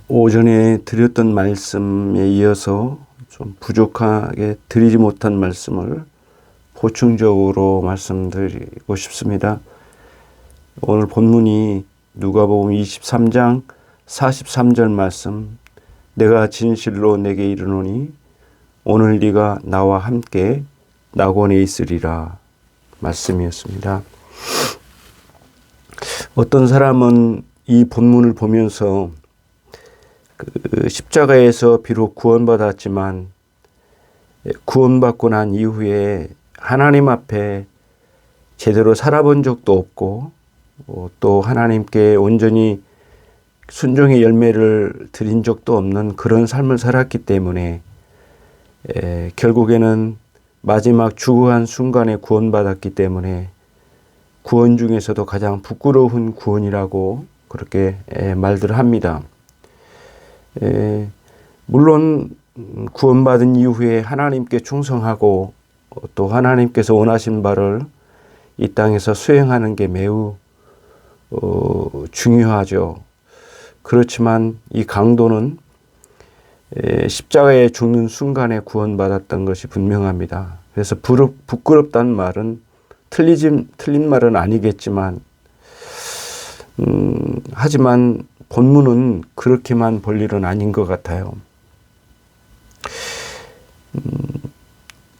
오전에 드렸던 말씀에 이어서 좀 부족하게 드리지 못한 말씀을 보충적으로 말씀드리고 싶습니다. 오늘 본문이 누가복음 23장 43절 말씀, 내가 진실로 내게 이르노니 오늘 네가 나와 함께 낙원에 있으리라 말씀이었습니다. 어떤 사람은 이 본문을 보면서 십자가에서 비록 구원받았지만 구원받고 난 이후에 하나님 앞에 제대로 살아본 적도 없고 또 하나님께 온전히 순종의 열매를 드린 적도 없는 그런 삶을 살았기 때문에 결국에는 마지막 죽어간 순간에 구원받았기 때문에 구원 중에서도 가장 부끄러운 구원이라고 그렇게 말들 합니다. 물론 구원받은 이후에 하나님께 충성하고 또 하나님께서 원하신 바를 이 땅에서 수행하는 게 매우 중요하죠. 그렇지만 이 강도는 십자가에 죽는 순간에 구원받았던 것이 분명합니다. 그래서 부끄럽다는 말은 틀린 말은 아니겠지만 하지만 본문은 그렇게만 볼 일은 아닌 것 같아요.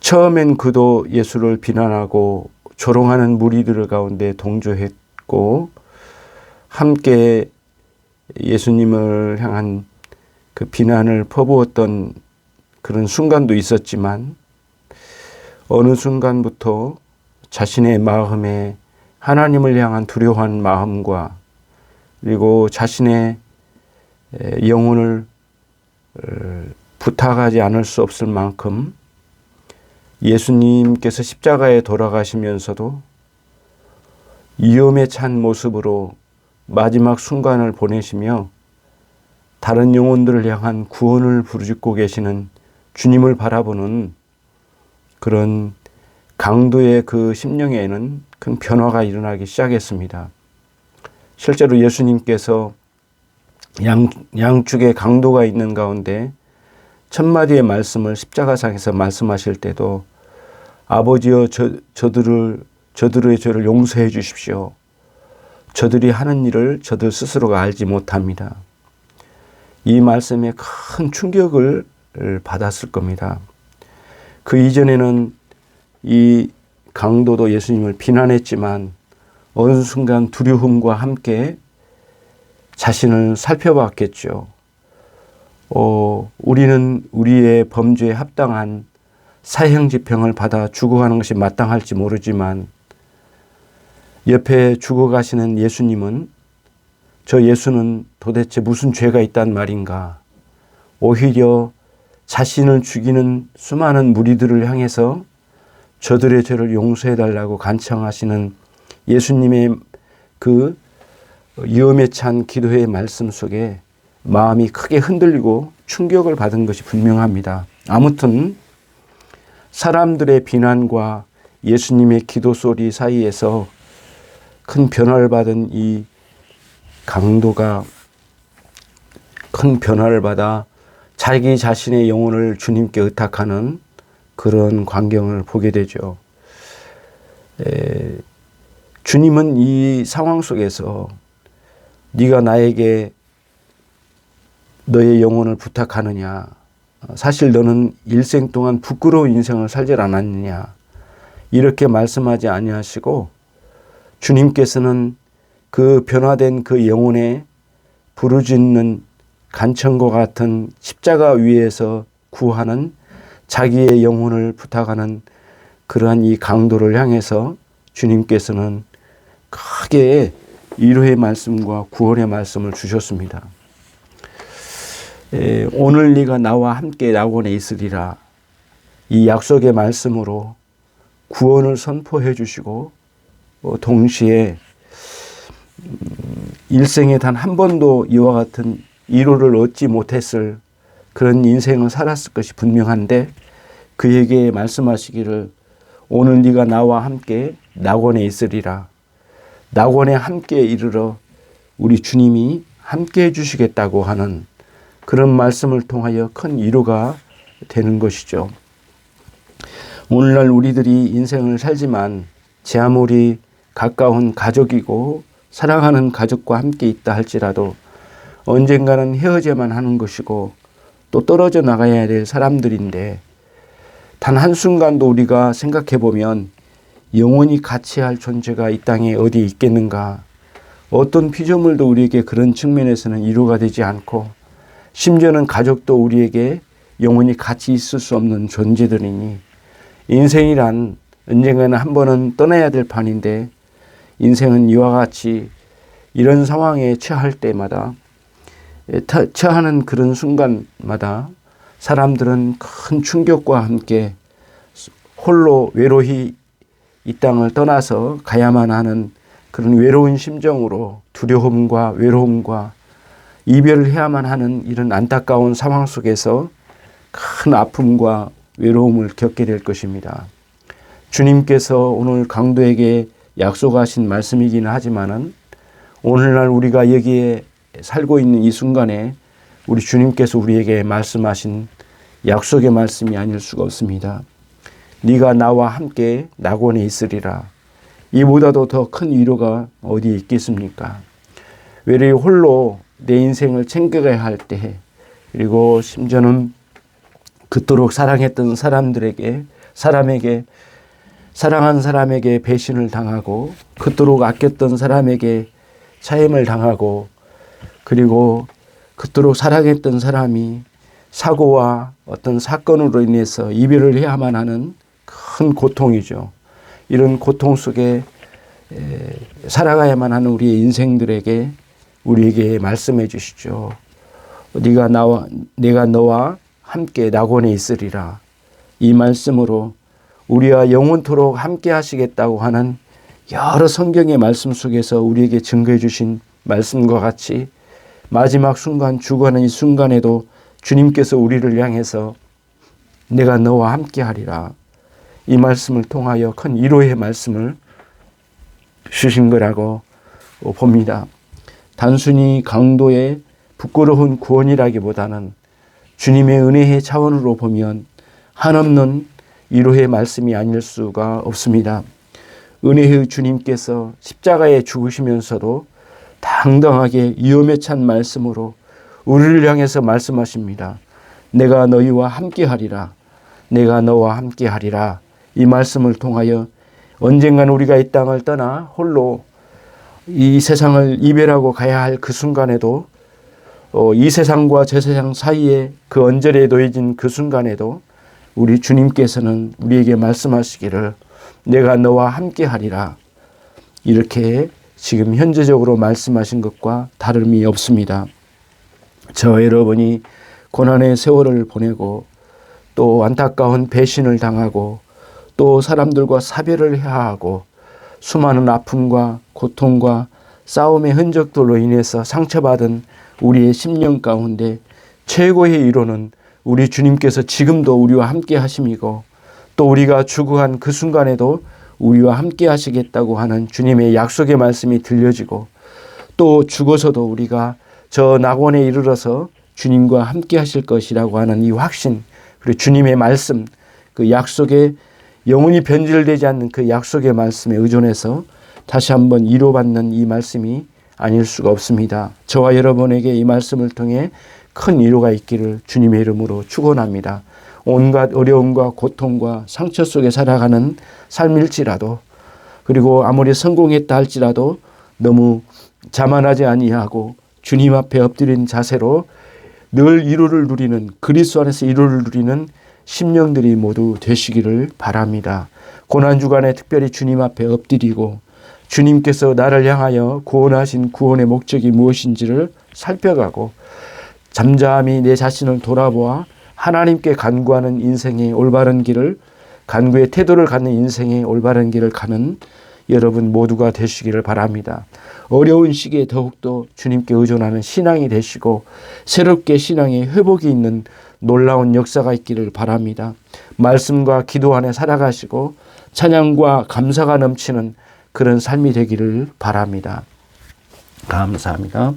처음엔 그도 예수를 비난하고 조롱하는 무리들 가운데 동조했고 함께 예수님을 향한 그 비난을 퍼부었던 그런 순간도 있었지만 어느 순간부터 자신의 마음에 하나님을 향한 두려워한 마음과 그리고 자신의 영혼을 부탁하지 않을 수 없을 만큼 예수님께서 십자가에 돌아가시면서도 위험에 찬 모습으로 마지막 순간을 보내시며 다른 영혼들을 향한 구원을 부르짖고 계시는 주님을 바라보는 그런 강도의 그 심령에는 큰 변화가 일어나기 시작했습니다. 실제로 예수님께서 양쪽에 강도가 있는 가운데 첫 마디의 말씀을 십자가상에서 말씀하실 때도 아버지여 저들의 죄를 용서해 주십시오. 저들이 하는 일을 저들 스스로가 알지 못합니다. 이 말씀에 큰 충격을 받았을 겁니다. 그 이전에는 이 강도도 예수님을 비난했지만 어느 순간 두려움과 함께 자신을 살펴봤겠죠. 우리는 우리의 범죄에 합당한 사형집행을 받아 죽어가는 것이 마땅할지 모르지만 옆에 죽어가시는 예수님은 저 예수는 도대체 무슨 죄가 있단 말인가? 오히려 자신을 죽이는 수많은 무리들을 향해서 저들의 죄를 용서해달라고 간청하시는 예수님의 그 위험에 찬 기도의 말씀 속에 마음이 크게 흔들리고 충격을 받은 것이 분명합니다. 아무튼 사람들의 비난과 예수님의 기도 소리 사이에서 큰 변화를 받은 이 강도가 큰 변화를 받아 자기 자신의 영혼을 주님께 의탁하는 그런 광경을 보게 되죠. 주님은 이 상황 속에서 네가 나에게 너의 영혼을 부탁하느냐, 사실 너는 일생 동안 부끄러운 인생을 살지 않았느냐, 이렇게 말씀하지 아니하시고 주님께서는 그 변화된 그 영혼에 부르짖는 간청과 같은 십자가 위에서 구하는 자기의 영혼을 부탁하는 그러한 이 강도를 향해서 주님께서는 크게 위로의 말씀과 구원의 말씀을 주셨습니다. 오늘 네가 나와 함께 낙원에 있으리라, 이 약속의 말씀으로 구원을 선포해 주시고 동시에 일생에 단 한 번도 이와 같은 위로를 얻지 못했을 그런 인생을 살았을 것이 분명한데 그에게 말씀하시기를 오늘 네가 나와 함께 낙원에 있으리라. 낙원에 함께 이르러 우리 주님이 함께 해주시겠다고 하는 그런 말씀을 통하여 큰 위로가 되는 것이죠. 오늘날 우리들이 인생을 살지만 제 아무리 가까운 가족이고 사랑하는 가족과 함께 있다 할지라도 언젠가는 헤어져야만 하는 것이고 또 떨어져 나가야 될 사람들인데, 단 한순간도 우리가 생각해 보면 영원히 같이 할 존재가 이 땅에 어디 있겠는가, 어떤 피조물도 우리에게 그런 측면에서는 위로가 되지 않고, 심지어는 가족도 우리에게 영원히 같이 있을 수 없는 존재들이니, 인생이란 언젠가는 한 번은 떠나야 될 판인데, 인생은 이와 같이 이런 상황에 처할 때마다, 처하는 그런 순간마다 사람들은 큰 충격과 함께 홀로 외로이 이 땅을 떠나서 가야만 하는 그런 외로운 심정으로 두려움과 외로움과 이별을 해야만 하는 이런 안타까운 상황 속에서 큰 아픔과 외로움을 겪게 될 것입니다. 주님께서 오늘 강도에게 약속하신 말씀이기는 하지만은 오늘날 우리가 여기에 살고 있는 이 순간에 우리 주님께서 우리에게 말씀하신 약속의 말씀이 아닐 수가 없습니다. 네가 나와 함께 낙원에 있으리라. 이보다도 더 큰 위로가 어디 있겠습니까? 외로이 홀로 내 인생을 챙겨가야 할 때, 그리고 심지어는 그토록 사랑했던 사람에게 사랑한 사람에게 배신을 당하고, 그토록 아꼈던 사람에게 차임을 당하고, 그리고 그토록 사랑했던 사람이 사고와 어떤 사건으로 인해서 이별을 해야만 하는 큰 고통이죠. 이런 고통 속에 살아가야만 하는 우리의 인생들에게 우리에게 말씀해 주시죠. 내가 너와 함께 낙원에 있으리라. 이 말씀으로 우리와 영원토록 함께 하시겠다고 하는 여러 성경의 말씀 속에서 우리에게 증거해 주신 말씀과 같이 마지막 순간, 죽어가는 이 순간에도 주님께서 우리를 향해서 내가 너와 함께 하리라. 이 말씀을 통하여 큰 위로의 말씀을 주신 거라고 봅니다. 단순히 강도의 부끄러운 구원이라기보다는 주님의 은혜의 차원으로 보면 한없는 위로의 말씀이 아닐 수가 없습니다. 은혜의 주님께서 십자가에 죽으시면서도 당당하게 위험에 찬 말씀으로 우리를 향해서 말씀하십니다. 내가 너희와 함께 하리라. 내가 너와 함께 하리라. 이 말씀을 통하여 언젠가는 우리가 이 땅을 떠나 홀로 이 세상을 이별하고 가야 할 그 순간에도, 이 세상과 저 세상 사이에 그 언저리에 놓여진 그 순간에도 우리 주님께서는 우리에게 말씀하시기를 내가 너와 함께 하리라. 이렇게 지금 현재적으로 말씀하신 것과 다름이 없습니다. 저 여러분이 고난의 세월을 보내고 또 안타까운 배신을 당하고 또 사람들과 사별을 해야 하고 수많은 아픔과 고통과 싸움의 흔적들로 인해서 상처받은 우리의 심령 가운데 최고의 위로는 우리 주님께서 지금도 우리와 함께 하심이고, 또 우리가 죽어간 그 순간에도 우리와 함께 하시겠다고 하는 주님의 약속의 말씀이 들려지고, 또 죽어서도 우리가 저 낙원에 이르러서 주님과 함께 하실 것이라고 하는 이 확신, 그리고 주님의 말씀, 그 약속에 영원히 변질되지 않는 그 약속의 말씀에 의존해서 다시 한번 위로받는 이 말씀이 아닐 수가 없습니다. 저와 여러분에게 이 말씀을 통해 큰 위로가 있기를 주님의 이름으로 축원합니다. 온갖 어려움과 고통과 상처 속에 살아가는 삶일지라도, 그리고 아무리 성공했다 할지라도 너무 자만하지 아니하고 주님 앞에 엎드린 자세로 늘 위로를 누리는, 그리스도 안에서 위로를 누리는 심령들이 모두 되시기를 바랍니다. 고난주간에 특별히 주님 앞에 엎드리고 주님께서 나를 향하여 구원하신 구원의 목적이 무엇인지를 살펴가고 잠잠히 내 자신을 돌아보아 하나님께 간구하는 인생의 올바른 길을, 간구의 태도를 갖는 인생의 올바른 길을 가는 여러분 모두가 되시기를 바랍니다. 어려운 시기에 더욱더 주님께 의존하는 신앙이 되시고 새롭게 신앙의 회복이 있는 놀라운 역사가 있기를 바랍니다. 말씀과 기도 안에 살아가시고 찬양과 감사가 넘치는 그런 삶이 되기를 바랍니다. 감사합니다.